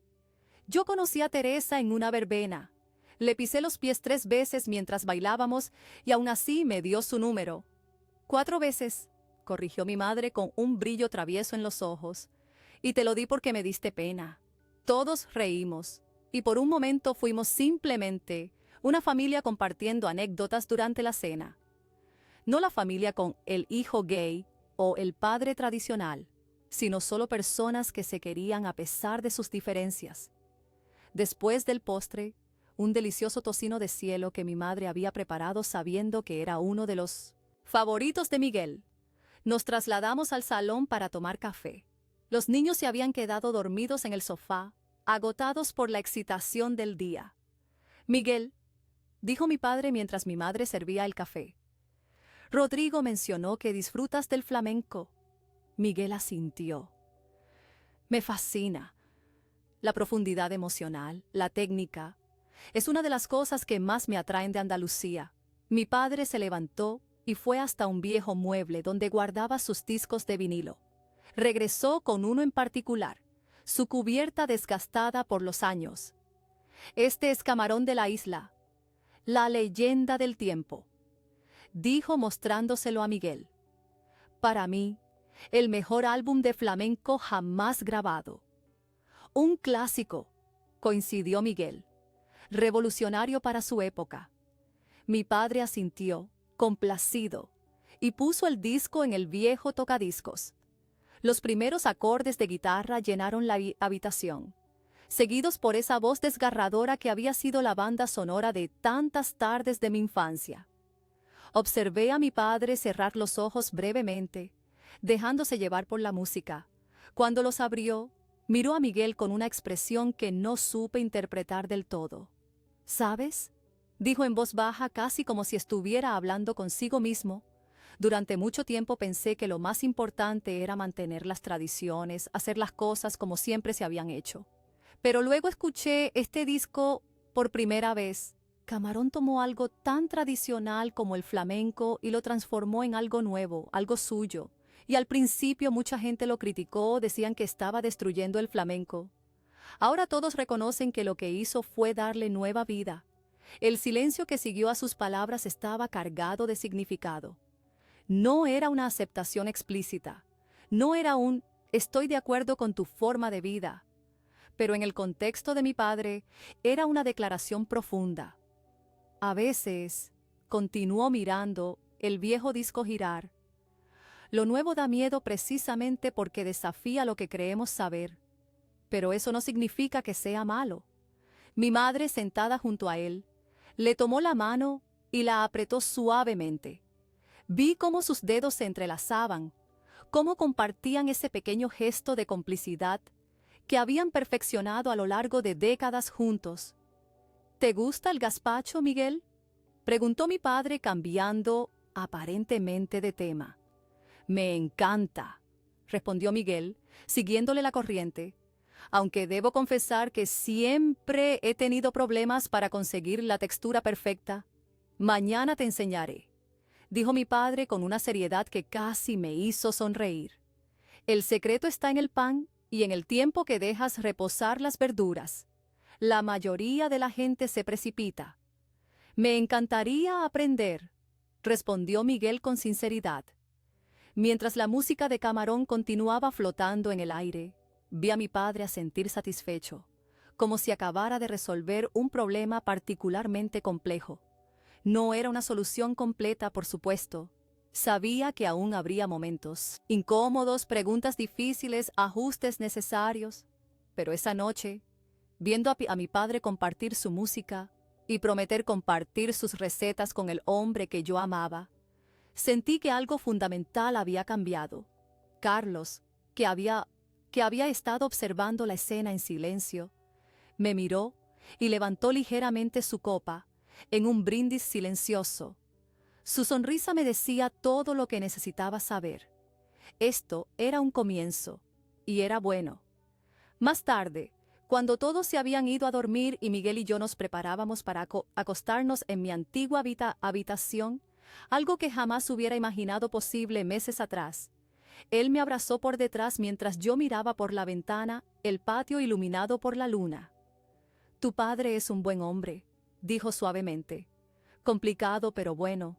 «Yo conocí a Teresa en una verbena. Le pisé los pies 3 veces mientras bailábamos y aún así me dio su número». «4 veces», corrigió mi madre con un brillo travieso en los ojos. «Y te lo di porque me diste pena». Todos reímos, y por un momento fuimos simplemente una familia compartiendo anécdotas durante la cena. No la familia con el hijo gay o el padre tradicional, sino solo personas que se querían a pesar de sus diferencias. Después del postre, un delicioso tocino de cielo que mi madre había preparado sabiendo que era uno de los favoritos de Miguel, nos trasladamos al salón para tomar café. Los niños se habían quedado dormidos en el sofá, agotados por la excitación del día. «Miguel», dijo mi padre mientras mi madre servía el café, «Rodrigo mencionó que disfrutas del flamenco». Miguel asintió. «Me fascina. La profundidad emocional, la técnica, es una de las cosas que más me atraen de Andalucía». Mi padre se levantó y fue hasta un viejo mueble donde guardaba sus discos de vinilo. Regresó con uno en particular, su cubierta desgastada por los años. «Este es Camarón de la Isla, la leyenda del tiempo», dijo mostrándoselo a Miguel. «Para mí, el mejor álbum de flamenco jamás grabado». «Un clásico», coincidió Miguel, «revolucionario para su época». Mi padre asintió, complacido, y puso el disco en el viejo tocadiscos. Los primeros acordes de guitarra llenaron la habitación. seguidos por esa voz desgarradora que había sido la banda sonora de tantas tardes de mi infancia. Observé a mi padre cerrar los ojos brevemente, dejándose llevar por la música. Cuando los abrió, miró a Miguel con una expresión que no supe interpretar del todo. ¿Sabes?, dijo en voz baja, casi como si estuviera hablando consigo mismo. Durante mucho tiempo pensé que lo más importante era mantener las tradiciones, hacer las cosas como siempre se habían hecho. Pero luego escuché este disco por primera vez. Camarón tomó algo tan tradicional como el flamenco y lo transformó en algo nuevo, algo suyo. Y al principio mucha gente lo criticó, decían que estaba destruyendo el flamenco. Ahora todos reconocen que lo que hizo fue darle nueva vida. El silencio que siguió a sus palabras estaba cargado de significado. No era una aceptación explícita, no era un «estoy de acuerdo con tu forma de vida», pero en el contexto de mi padre era una declaración profunda. A veces, continuó mirando el viejo disco girar, lo nuevo da miedo precisamente porque desafía lo que creemos saber, pero eso no significa que sea malo. Mi madre, sentada junto a él, le tomó la mano y la apretó suavemente. Vi cómo sus dedos se entrelazaban, cómo compartían ese pequeño gesto de complicidad que habían perfeccionado a lo largo de décadas juntos. ¿Te gusta el gazpacho, Miguel?, preguntó mi padre, cambiando aparentemente de tema. Me encanta, respondió Miguel, siguiéndole la corriente, aunque debo confesar que siempre he tenido problemas para conseguir la textura perfecta. Mañana te enseñaré, dijo mi padre con una seriedad que casi me hizo sonreír. El secreto está en el pan y en el tiempo que dejas reposar las verduras. La mayoría de la gente se precipita. Me encantaría aprender, respondió Miguel con sinceridad. Mientras la música de Camarón continuaba flotando en el aire, vi a mi padre asentir satisfecho, como si acabara de resolver un problema particularmente complejo. No era una solución completa, por supuesto. Sabía que aún habría momentos incómodos, preguntas difíciles, ajustes necesarios. Pero esa noche, viendo a mi padre compartir su música y prometer compartir sus recetas con el hombre que yo amaba, sentí que algo fundamental había cambiado. Carlos, que había estado observando la escena en silencio, me miró y levantó ligeramente su copa en un brindis silencioso. Su sonrisa me decía todo lo que necesitaba saber. Esto era un comienzo, y era bueno. Más tarde, cuando todos se habían ido a dormir y Miguel y yo nos preparábamos para acostarnos en mi antigua habitación, algo que jamás hubiera imaginado posible meses atrás, él me abrazó por detrás mientras yo miraba por la ventana el patio iluminado por la luna. Tu padre es un buen hombre, dijo suavemente. Complicado, pero bueno.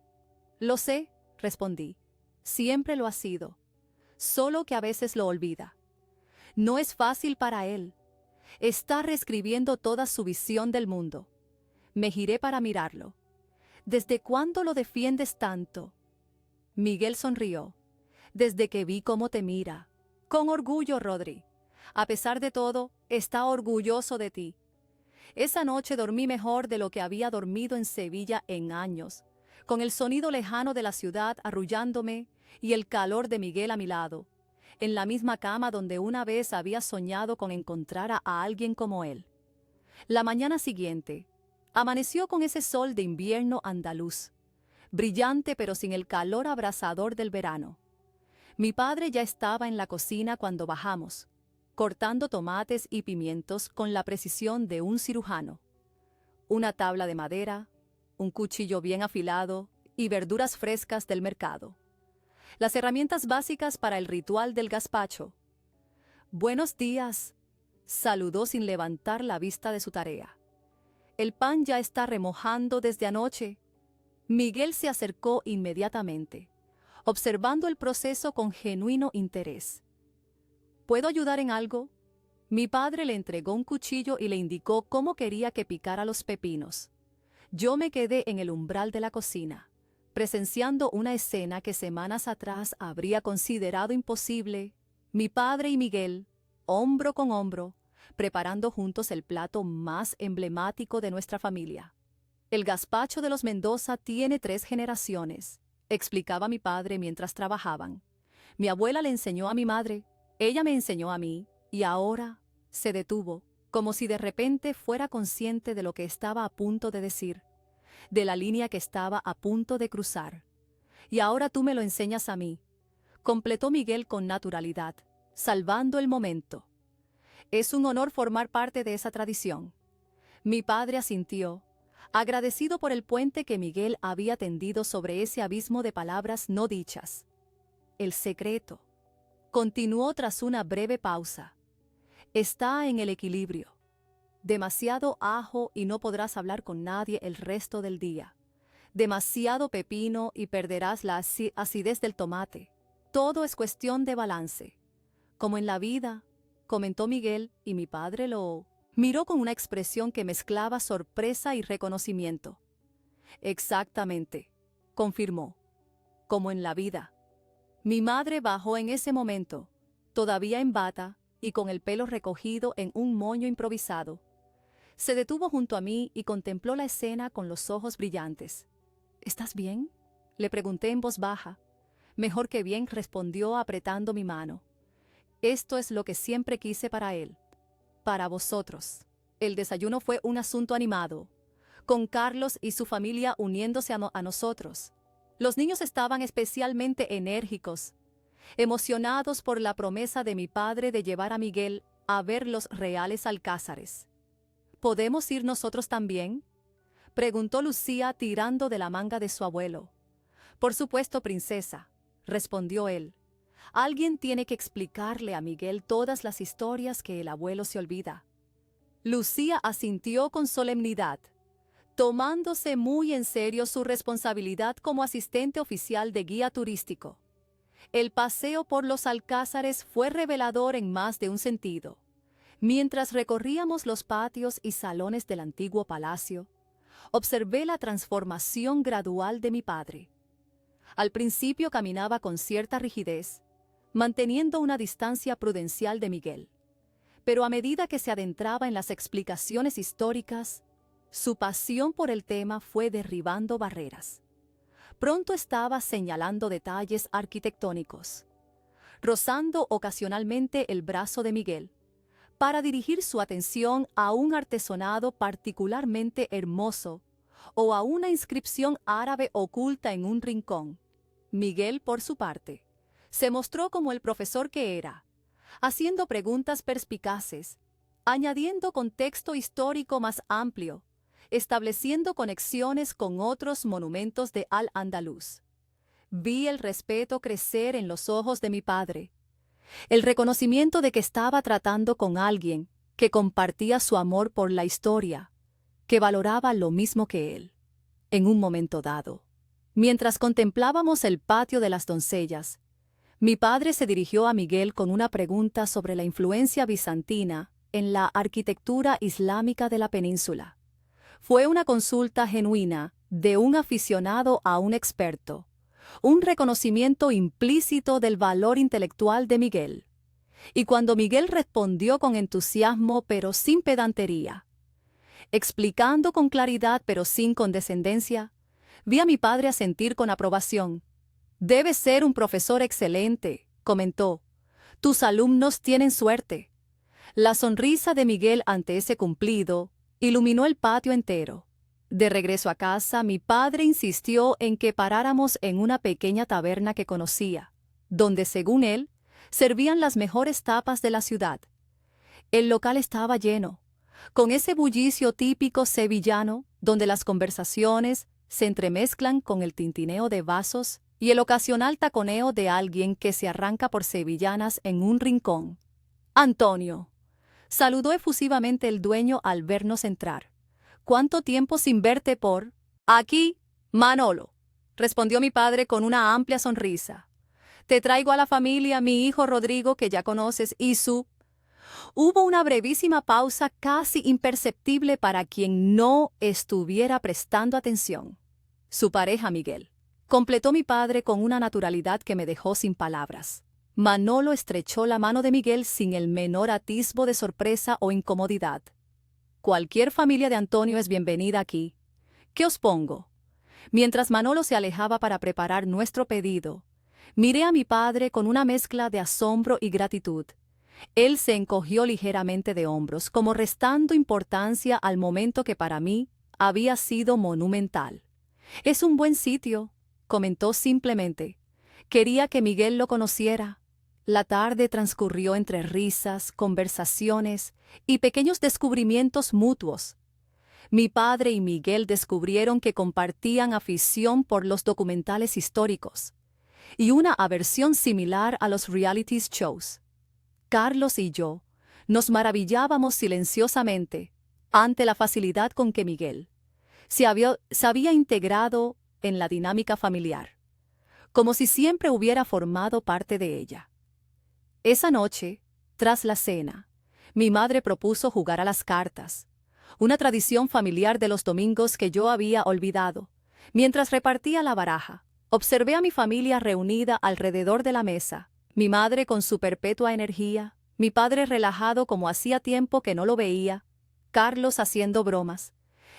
Lo sé, respondí. Siempre lo ha sido. Solo que a veces lo olvida. No es fácil para él. Está reescribiendo toda su visión del mundo. Me giré para mirarlo. ¿Desde cuándo lo defiendes tanto? Miguel sonrió. Desde que vi cómo te mira. Con orgullo, Rodri. A pesar de todo, está orgulloso de ti. Esa noche dormí mejor de lo que había dormido en Sevilla en años, con el sonido lejano de la ciudad arrullándome y el calor de Miguel a mi lado, en la misma cama donde una vez había soñado con encontrar a alguien como él. La mañana siguiente, amaneció con ese sol de invierno andaluz, brillante pero sin el calor abrasador del verano. Mi padre ya estaba en la cocina cuando bajamos, cortando tomates y pimientos con la precisión de un cirujano. Una tabla de madera, un cuchillo bien afilado y verduras frescas del mercado. Las herramientas básicas para el ritual del gazpacho. Buenos días, saludó sin levantar la vista de su tarea. El pan ya está remojando desde anoche. Miguel se acercó inmediatamente, observando el proceso con genuino interés. ¿Puedo ayudar en algo? Mi padre le entregó un cuchillo y le indicó cómo quería que picara los pepinos. Yo me quedé en el umbral de la cocina, presenciando una escena que semanas atrás habría considerado imposible. Mi padre y Miguel, hombro con hombro, preparando juntos el plato más emblemático de nuestra familia. El gazpacho de los Mendoza tiene 3 generaciones, explicaba mi padre mientras trabajaban. Mi abuela le enseñó a mi madre, ella me enseñó a mí, y ahora se detuvo, como si de repente fuera consciente de lo que estaba a punto de decir, de la línea que estaba a punto de cruzar. Y ahora tú me lo enseñas a mí, completó Miguel con naturalidad, salvando el momento. Es un honor formar parte de esa tradición. Mi padre asintió, agradecido por el puente que Miguel había tendido sobre ese abismo de palabras no dichas. El secreto, continuó tras una breve pausa, está en el equilibrio. Demasiado ajo y no podrás hablar con nadie el resto del día. Demasiado pepino y perderás la acidez del tomate. Todo es cuestión de balance. Como en la vida, comentó Miguel, y mi padre lo miró con una expresión que mezclaba sorpresa y reconocimiento. Exactamente, confirmó. Como en la vida. Mi madre bajó en ese momento, todavía en bata y con el pelo recogido en un moño improvisado. Se detuvo junto a mí y contempló la escena con los ojos brillantes. ¿Estás bien?, le pregunté en voz baja. Mejor que bien, respondió apretando mi mano. Esto es lo que siempre quise para él, para vosotros. El desayuno fue un asunto animado, con Carlos y su familia uniéndose a nosotros. Los niños estaban especialmente enérgicos, emocionados por la promesa de mi padre de llevar a Miguel a ver los reales alcázares. ¿Podemos ir nosotros también?, preguntó Lucía tirando de la manga de su abuelo. Por supuesto, princesa, respondió él. Alguien tiene que explicarle a Miguel todas las historias que el abuelo se olvida. Lucía asintió con solemnidad, tomándose muy en serio su responsabilidad como asistente oficial de guía turístico. El paseo por los alcázares fue revelador en más de un sentido. Mientras recorríamos los patios y salones del antiguo palacio, observé la transformación gradual de mi padre. Al principio caminaba con cierta rigidez, manteniendo una distancia prudencial de Miguel. Pero a medida que se adentraba en las explicaciones históricas, su pasión por el tema fue derribando barreras. Pronto estaba señalando detalles arquitectónicos, rozando ocasionalmente el brazo de Miguel, para dirigir su atención a un artesonado particularmente hermoso o a una inscripción árabe oculta en un rincón. Miguel, por su parte, se mostró como el profesor que era, haciendo preguntas perspicaces, añadiendo contexto histórico más amplio, estableciendo conexiones con otros monumentos de Al-Ándalus. Vi el respeto crecer en los ojos de mi padre, el reconocimiento de que estaba tratando con alguien que compartía su amor por la historia, que valoraba lo mismo que él. En un momento dado, mientras contemplábamos el patio de las doncellas, mi padre se dirigió a Miguel con una pregunta sobre la influencia bizantina en la arquitectura islámica de la península. Fue una consulta genuina de un aficionado a un experto, un reconocimiento implícito del valor intelectual de Miguel. Y cuando Miguel respondió con entusiasmo pero sin pedantería, explicando con claridad pero sin condescendencia, vi a mi padre asentir con aprobación. «Debes ser un profesor excelente», comentó. «Tus alumnos tienen suerte». La sonrisa de Miguel ante ese cumplido iluminó el patio entero. De regreso a casa, mi padre insistió en que paráramos en una pequeña taberna que conocía, donde, según él, servían las mejores tapas de la ciudad. El local estaba lleno, con ese bullicio típico sevillano, donde las conversaciones se entremezclan con el tintineo de vasos y el ocasional taconeo de alguien que se arranca por sevillanas en un rincón. «Antonio», saludó efusivamente el dueño al vernos entrar. «¿Cuánto tiempo sin verte por...?» «Aquí, Manolo», respondió mi padre con una amplia sonrisa. «Te traigo a la familia, mi hijo Rodrigo, que ya conoces, y su...» Hubo una brevísima pausa casi imperceptible para quien no estuviera prestando atención. «Su pareja, Miguel», completó mi padre con una naturalidad que me dejó sin palabras. Manolo estrechó la mano de Miguel sin el menor atisbo de sorpresa o incomodidad. Cualquier familia de Antonio es bienvenida aquí. ¿Qué os pongo? Mientras Manolo se alejaba para preparar nuestro pedido, miré a mi padre con una mezcla de asombro y gratitud. Él se encogió ligeramente de hombros, como restando importancia al momento que para mí había sido monumental. «Es un buen sitio», comentó simplemente. Quería que Miguel lo conociera. La tarde transcurrió entre risas, conversaciones y pequeños descubrimientos mutuos. Mi padre y Miguel descubrieron que compartían afición por los documentales históricos y una aversión similar a los reality shows. Carlos y yo nos maravillábamos silenciosamente ante la facilidad con que Miguel se había integrado en la dinámica familiar, como si siempre hubiera formado parte de ella. Esa noche, tras la cena, mi madre propuso jugar a las cartas, una tradición familiar de los domingos que yo había olvidado. Mientras repartía la baraja, observé a mi familia reunida alrededor de la mesa, mi madre con su perpetua energía, mi padre relajado como hacía tiempo que no lo veía, Carlos haciendo bromas,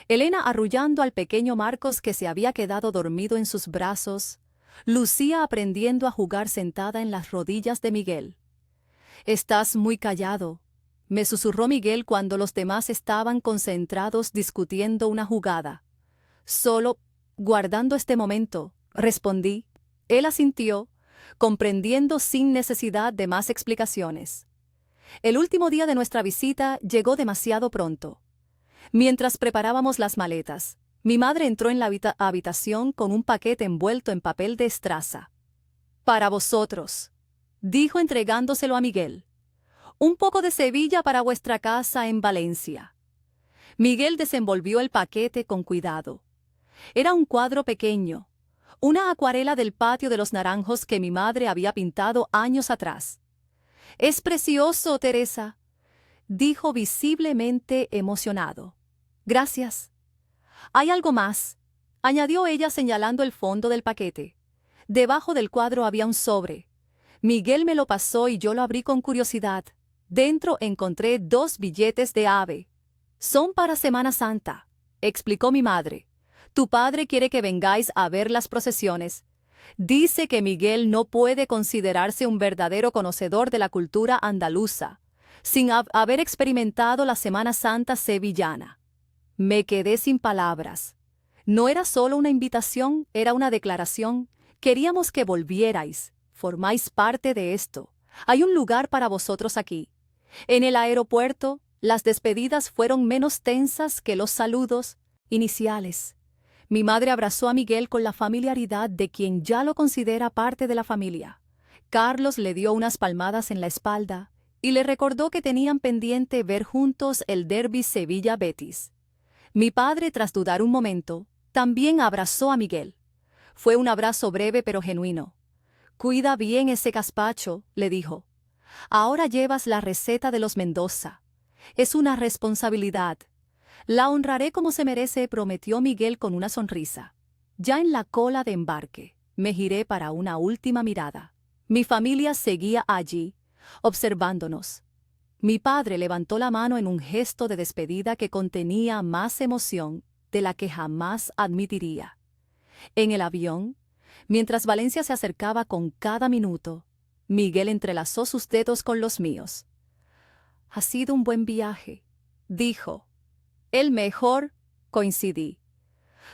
Elena arrullando al pequeño Marcos que se había quedado dormido en sus brazos, Lucía aprendiendo a jugar sentada en las rodillas de Miguel. «Estás muy callado», me susurró Miguel cuando los demás estaban concentrados discutiendo una jugada. «Solo guardando este momento», respondí. Él asintió, comprendiendo sin necesidad de más explicaciones. El último día de nuestra visita llegó demasiado pronto. Mientras preparábamos las maletas, mi madre entró en la habitación con un paquete envuelto en papel de estraza. «Para vosotros», dijo entregándoselo a Miguel. «Un poco de Sevilla para vuestra casa en Valencia». Miguel desenvolvió el paquete con cuidado. Era un cuadro pequeño, una acuarela del patio de los Naranjos que mi madre había pintado años atrás. «Es precioso, Teresa», dijo visiblemente emocionado. «Gracias». «Hay algo más», añadió ella señalando el fondo del paquete. Debajo del cuadro había un sobre. Miguel me lo pasó y yo lo abrí con curiosidad. Dentro encontré 2 billetes de AVE. «Son para Semana Santa», explicó mi madre. «Tu padre quiere que vengáis a ver las procesiones. Dice que Miguel no puede considerarse un verdadero conocedor de la cultura andaluza, sin haber experimentado la Semana Santa sevillana». Me quedé sin palabras. No era solo una invitación, era una declaración. Queríamos que volvierais. Formáis parte de esto. Hay un lugar para vosotros aquí. En el aeropuerto, las despedidas fueron menos tensas que los saludos iniciales. Mi madre abrazó a Miguel con la familiaridad de quien ya lo considera parte de la familia. Carlos le dio unas palmadas en la espalda y le recordó que tenían pendiente ver juntos el derbi Sevilla-Betis. Mi padre, tras dudar un momento, también abrazó a Miguel. Fue un abrazo breve pero genuino. «Cuida bien ese gazpacho», le dijo. «Ahora llevas la receta de los Mendoza. Es una responsabilidad. La honraré como se merece», prometió Miguel con una sonrisa. Ya en la cola de embarque, me giré para una última mirada. Mi familia seguía allí, observándonos. Mi padre levantó la mano en un gesto de despedida que contenía más emoción de la que jamás admitiría. En el avión, mientras Valencia se acercaba con cada minuto, Miguel entrelazó sus dedos con los míos. «Ha sido un buen viaje», dijo. «El mejor», coincidí.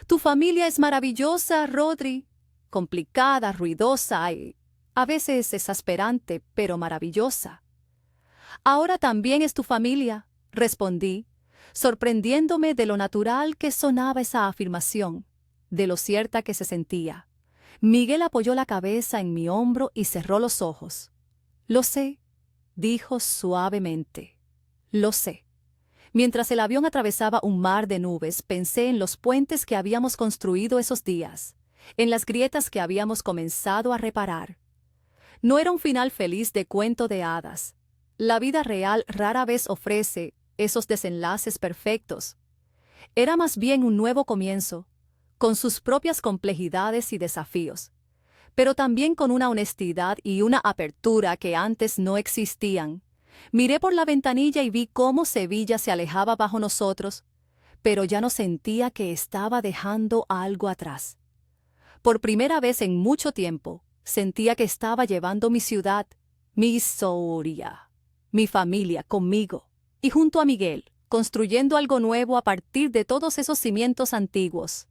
«Tu familia es maravillosa, Rodri. Complicada, ruidosa y a veces exasperante, pero maravillosa». «Ahora también es tu familia», respondí, sorprendiéndome de lo natural que sonaba esa afirmación, de lo cierta que se sentía. Miguel apoyó la cabeza en mi hombro y cerró los ojos. «Lo sé», dijo suavemente. «Lo sé». Mientras el avión atravesaba un mar de nubes, pensé en los puentes que habíamos construido esos días, en las grietas que habíamos comenzado a reparar. No era un final feliz de cuento de hadas. La vida real rara vez ofrece esos desenlaces perfectos. Era más bien un nuevo comienzo, con sus propias complejidades y desafíos. pero también con una honestidad y una apertura que antes no existían. Miré por la ventanilla y vi cómo Sevilla se alejaba bajo nosotros, pero ya no sentía que estaba dejando algo atrás. Por primera vez en mucho tiempo, sentía que estaba llevando mi ciudad, mi historia, mi familia conmigo, y junto a Miguel, construyendo algo nuevo a partir de todos esos cimientos antiguos.